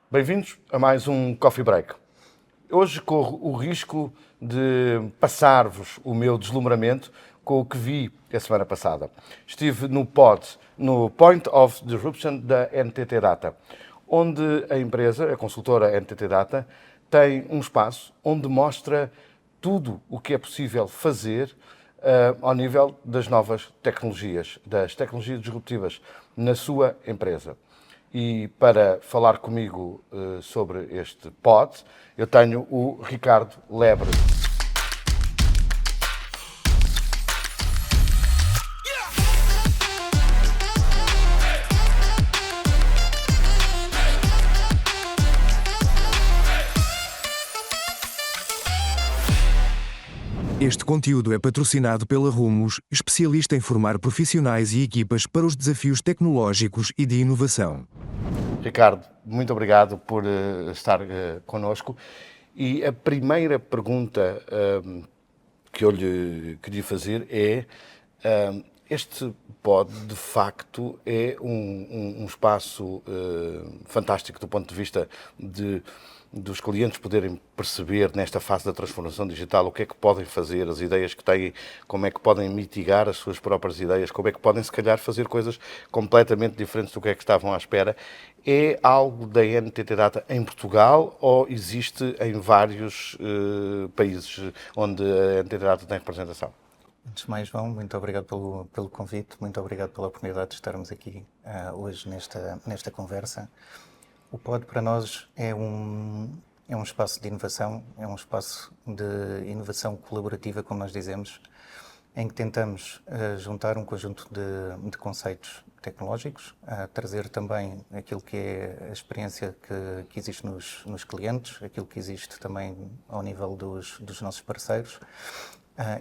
Bem-vindos a mais um Coffee Break. Hoje corro o risco de passar-vos o meu deslumbramento com o que vi a semana passada. Estive no Point of Disruption da NTT Data, onde a empresa, a consultora NTT Data, tem um espaço onde mostra tudo o que é possível fazer ao nível das novas tecnologias, das tecnologias disruptivas na sua empresa. E para falar comigo sobre este pod, eu tenho o Ricardo Lebre. Este conteúdo é patrocinado pela Rumos, especialista em formar profissionais e equipas para os desafios tecnológicos e de inovação. Ricardo, muito obrigado por estar connosco. E a primeira pergunta que eu lhe queria fazer é: este pod, de facto, é um espaço fantástico do ponto de vista dos clientes poderem perceber nesta fase da transformação digital o que é que podem fazer, as ideias que têm, como é que podem mitigar as suas próprias ideias, como é que podem, se calhar, fazer coisas completamente diferentes do que é que estavam à espera. É algo da NTT Data em Portugal ou existe em vários países onde a NTT Data tem representação? Antes de mais, João, muito obrigado pelo convite, muito obrigado pela oportunidade de estarmos aqui hoje nesta conversa. O POD para nós é um espaço de inovação, é um espaço de inovação colaborativa, como nós dizemos, em que tentamos juntar um conjunto de conceitos tecnológicos, trazer também aquilo que é a experiência que existe nos clientes, aquilo que existe também ao nível dos nossos parceiros,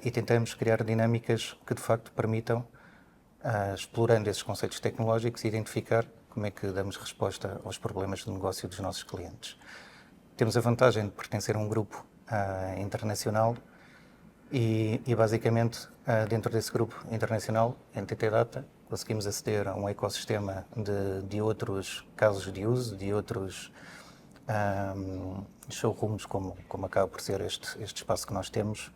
e tentamos criar dinâmicas que de facto permitam, explorando esses conceitos tecnológicos, identificar como é que damos resposta aos problemas de negócio dos nossos clientes. Temos a vantagem de pertencer a um grupo internacional e basicamente, dentro desse grupo internacional, NTT Data, conseguimos aceder a um ecossistema de outros casos de uso, de outros showrooms, como acaba por ser este espaço que nós temos.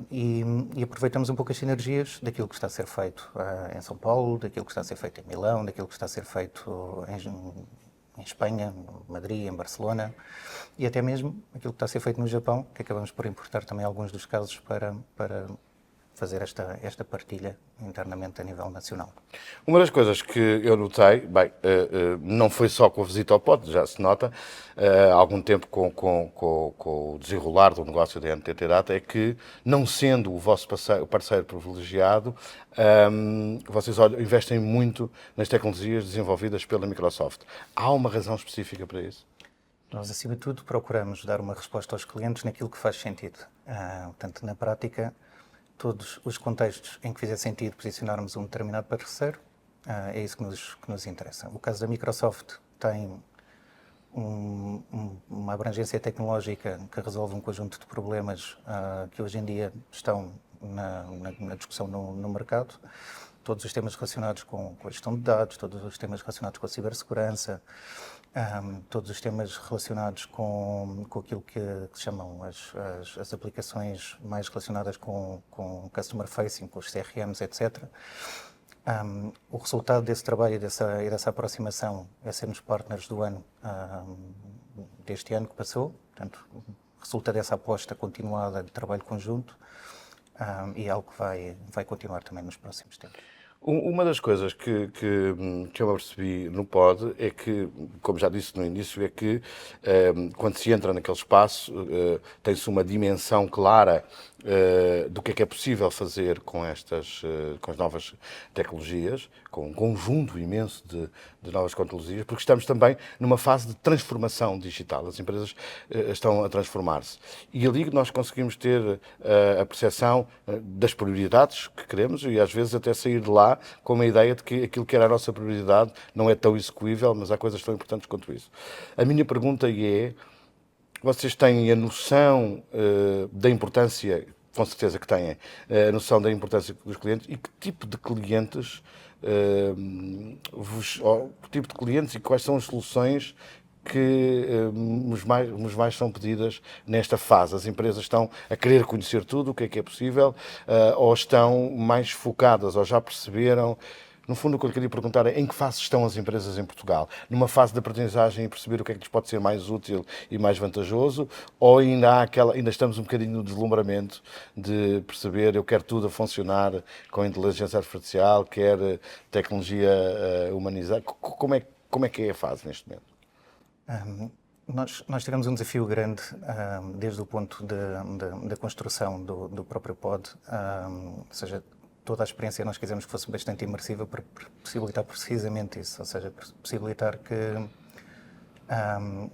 E aproveitamos um pouco as sinergias daquilo que está a ser feito em São Paulo, daquilo que está a ser feito em Milão, daquilo que está a ser feito em Espanha, em Madrid, em Barcelona, e até mesmo aquilo que está a ser feito no Japão, que acabamos por importar também alguns dos casos para fazer esta partilha internamente a nível nacional. Uma das coisas que eu notei, bem, não foi só com a visita ao pod, já se nota, há algum tempo com o desenrolar do negócio da NTT Data, é que, não sendo o vosso parceiro privilegiado, vocês investem muito nas tecnologias desenvolvidas pela Microsoft. Há uma razão específica para isso? Nós, acima de tudo, procuramos dar uma resposta aos clientes naquilo que faz sentido. Portanto, na prática, todos os contextos em que fizer sentido posicionarmos um determinado parceiro, é isso que nos interessa. O caso da Microsoft tem uma abrangência tecnológica que resolve um conjunto de problemas que hoje em dia estão na discussão no mercado. Todos os temas relacionados com a gestão de dados, todos os temas relacionados com a cibersegurança, todos os temas relacionados com aquilo que se chamam as aplicações mais relacionadas com customer facing, com os CRMs, etc. O resultado desse trabalho e dessa aproximação é sermos partners do ano deste ano que passou. Portanto, resulta dessa aposta continuada de trabalho conjunto e é algo que vai continuar também nos próximos tempos. Uma das coisas que eu percebi no pod é que, como já disse no início, é que quando se entra naquele espaço tem-se uma dimensão clara do que é possível fazer com com as novas tecnologias, com um conjunto imenso de novas tecnologias, porque estamos também numa fase de transformação digital. As empresas estão a transformar-se. E ali nós conseguimos ter a percepção das prioridades que queremos e às vezes até sair de lá com uma ideia de que aquilo que era a nossa prioridade não é tão execuível, mas há coisas tão importantes quanto isso. A minha pergunta é: vocês têm a noção da importância, com certeza que têm, a noção da importância dos clientes e que tipo de clientes que tipo de clientes e quais são as soluções que os mais são pedidas nesta fase? As empresas estão a querer conhecer tudo o que é possível, ou estão mais focadas, ou já perceberam? No fundo, o que eu queria perguntar é em que fase estão as empresas em Portugal? Numa fase de aprendizagem e perceber o que é que lhes pode ser mais útil e mais vantajoso? Ou ainda estamos um bocadinho no deslumbramento de perceber eu quero tudo a funcionar com inteligência artificial, quer tecnologia humanizada? Como é que é a fase neste momento? Nós tivemos um desafio grande desde o ponto da construção do próprio pod, ou seja, toda a experiência nós quisemos que fosse bastante imersiva para possibilitar precisamente isso, ou seja, possibilitar que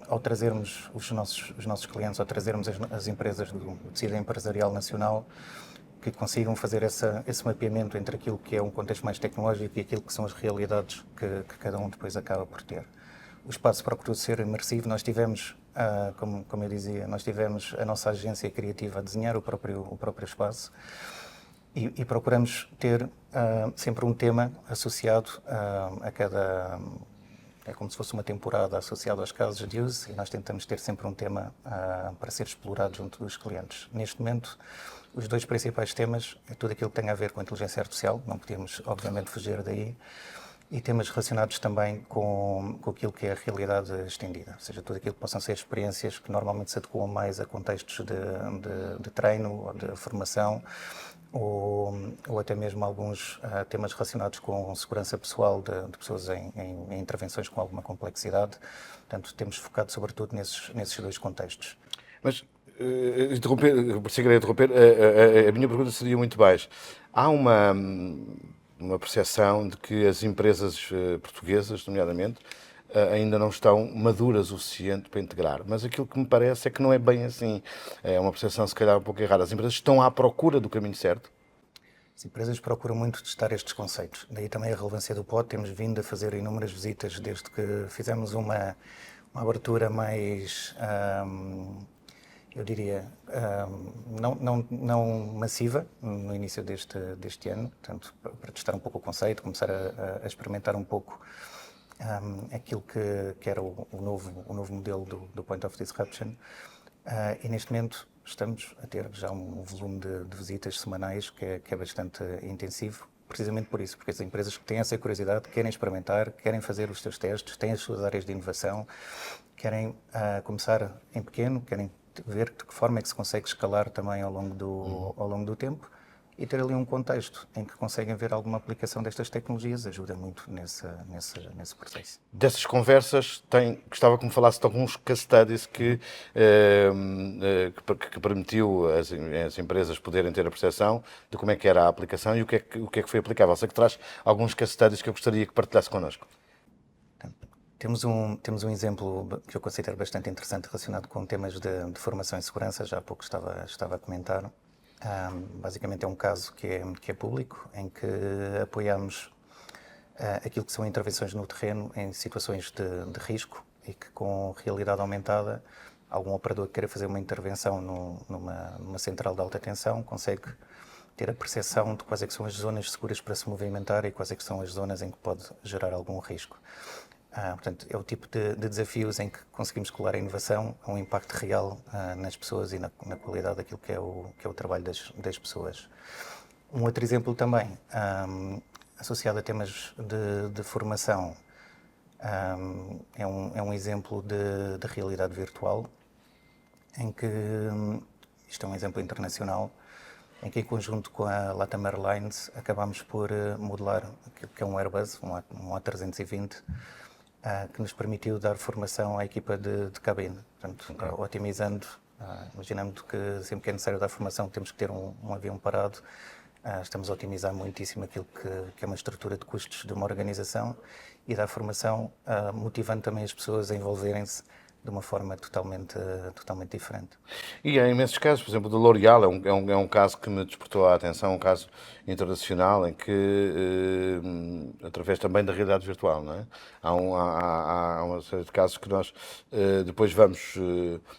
ao trazermos os nossos clientes, ao trazermos as empresas do tecido empresarial nacional, que consigam fazer esse mapeamento entre aquilo que é um contexto mais tecnológico e aquilo que são as realidades que cada um depois acaba por ter. O espaço procurou ser imersivo. Nós tivemos, como eu dizia, nós tivemos a nossa agência criativa a desenhar o próprio espaço e procuramos ter sempre um tema associado a cada... É como se fosse uma temporada associada aos casos de use e nós tentamos ter sempre um tema para ser explorado junto dos clientes. Neste momento, os dois principais temas é tudo aquilo que tem a ver com a inteligência artificial, não podíamos, obviamente, fugir daí, e temas relacionados também com aquilo que é a realidade estendida, ou seja, tudo aquilo que possam ser experiências que normalmente se adequam mais a contextos de treino ou de formação, ou até mesmo alguns temas relacionados com segurança pessoal de pessoas em intervenções com alguma complexidade. Portanto, temos focado sobretudo nesses dois contextos. Mas, por si querer interromper, a minha pergunta seria muito mais. Há uma percepção de que as empresas portuguesas, nomeadamente, ainda não estão maduras o suficiente para integrar. Mas aquilo que me parece é que não é bem assim. É uma percepção, se calhar, um pouco errada. As empresas estão à procura do caminho certo. As empresas procuram muito testar estes conceitos. Daí também a relevância do pod. Temos vindo a fazer inúmeras visitas desde que fizemos uma abertura mais, eu diria, não massiva no início deste ano, portanto, para testar um pouco o conceito, começar a experimentar um pouco aquilo que era o novo modelo do Point of Disruption. E neste momento estamos a ter já um volume de visitas semanais que é bastante intensivo, precisamente por isso, porque as empresas que têm essa curiosidade, querem experimentar, querem fazer os seus testes, têm as suas áreas de inovação, querem começar em pequeno, querem ver de que forma é que se consegue escalar também ao longo do tempo e ter ali um contexto em que conseguem ver alguma aplicação destas tecnologias ajuda muito nesse processo. Dessas conversas, gostava que me falasse de alguns case studies que permitiu as empresas poderem ter a percepção de como é que era a aplicação e o que é que foi aplicável. Sei que traz alguns case studies que eu gostaria que partilhasse connosco. Temos um exemplo que eu considero bastante interessante relacionado com temas de formação e segurança, já há pouco estava a comentar. Basicamente é um caso que é público, em que apoiamos aquilo que são intervenções no terreno em situações de risco e que com realidade aumentada, algum operador que queira fazer uma intervenção numa central de alta tensão consegue ter a percepção de quais é que são as zonas seguras para se movimentar e quais é que são as zonas em que pode gerar algum risco. Portanto, é o tipo de desafios em que conseguimos colar a inovação a um impacto real nas pessoas e na qualidade daquilo que é o trabalho das pessoas. Um outro exemplo também, associado a temas de formação, é um exemplo de realidade virtual, em que, isto é um exemplo internacional, em que em conjunto com a Latam Airlines acabamos por modelar aquilo que é um Airbus, um A320, que nos permitiu dar formação à equipa de cabine, portanto, otimizando, imaginando que sempre que é necessário dar formação temos que ter um avião parado, estamos a otimizar muitíssimo aquilo que é uma estrutura de custos de uma organização e dar formação, motivando também as pessoas a envolverem-se de uma forma totalmente diferente. E há imensos casos, por exemplo, do L'Oréal, é um caso que me despertou a atenção, um caso internacional em que, através também da realidade virtual, não é? Há uma série de casos que nós depois vamos,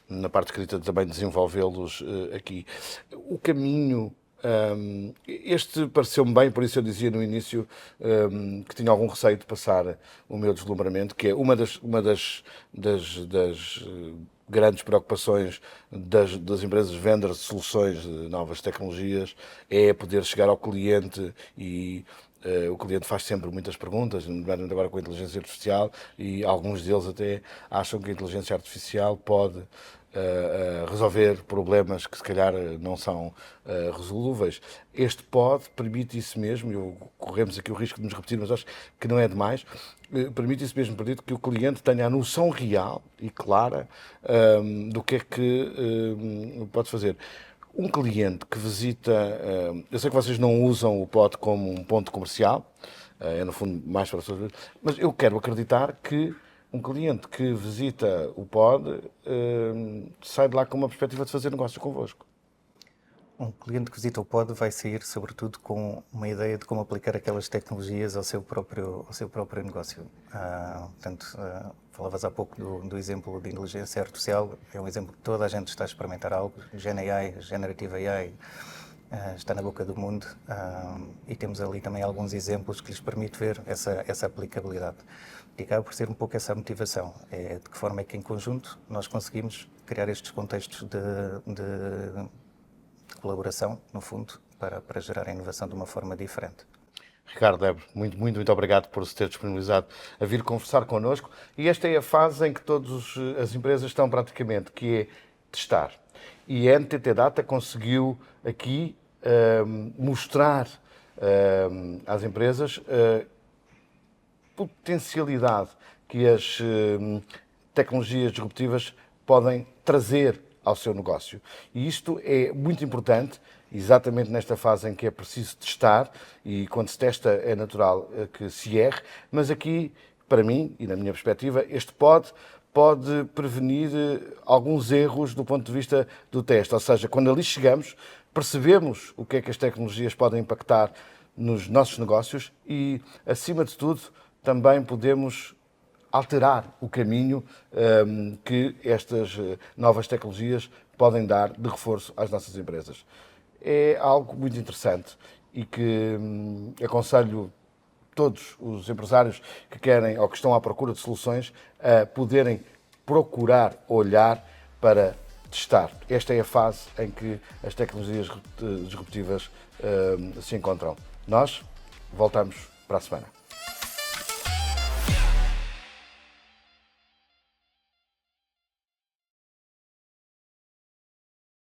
na parte escrita, também desenvolvê-los aqui. O caminho Este pareceu-me bem, por isso eu dizia no início que tinha algum receio de passar o meu deslumbramento, que é uma das grandes preocupações das empresas vendedoras de soluções de novas tecnologias é poder chegar ao cliente e o cliente faz sempre muitas perguntas, nomeadamente agora com a inteligência artificial, e alguns deles até acham que a inteligência artificial pode resolver problemas que se calhar não são resolúveis. Este permite isso mesmo, corremos aqui o risco de nos repetir, mas acho que não é demais, permite isso mesmo, permite que o cliente tenha a noção real e clara do que é que pode fazer. Um cliente que visita, eu sei que vocês não usam o POD como um ponto comercial, é no fundo mais para as pessoas, mas eu quero acreditar que um cliente que visita o POD sai de lá com uma perspectiva de fazer negócio convosco. Um cliente que visita o POD vai sair, sobretudo, com uma ideia de como aplicar aquelas tecnologias ao seu próprio negócio. Portanto, falavas há pouco do exemplo de inteligência artificial, é um exemplo que toda a gente está a experimentar algo. GenAI, Generative AI, está na boca do mundo e temos ali também alguns exemplos que lhes permite ver essa aplicabilidade. E acaba por ser um pouco essa motivação, é de que forma é que em conjunto nós conseguimos criar estes contextos de colaboração, no fundo, para gerar a inovação de uma forma diferente. Ricardo Ebre, muito obrigado por se ter disponibilizado a vir conversar connosco. E esta é a fase em que todas as empresas estão praticamente, que é testar. E a NTT Data conseguiu aqui mostrar às empresas a potencialidade que as tecnologias disruptivas podem trazer ao seu negócio. E isto é muito importante, exatamente nesta fase em que é preciso testar, e quando se testa é natural que se erre, mas aqui, para mim, e na minha perspectiva, este pode prevenir alguns erros do ponto de vista do teste. Ou seja, quando ali chegamos, percebemos o que é que as tecnologias podem impactar nos nossos negócios e, acima de tudo, também podemos alterar o caminho que estas novas tecnologias podem dar de reforço às nossas empresas. É algo muito interessante e que aconselho todos os empresários que querem ou que estão à procura de soluções a poderem procurar olhar para testar. Esta é a fase em que as tecnologias disruptivas se encontram. Nós voltamos para a semana.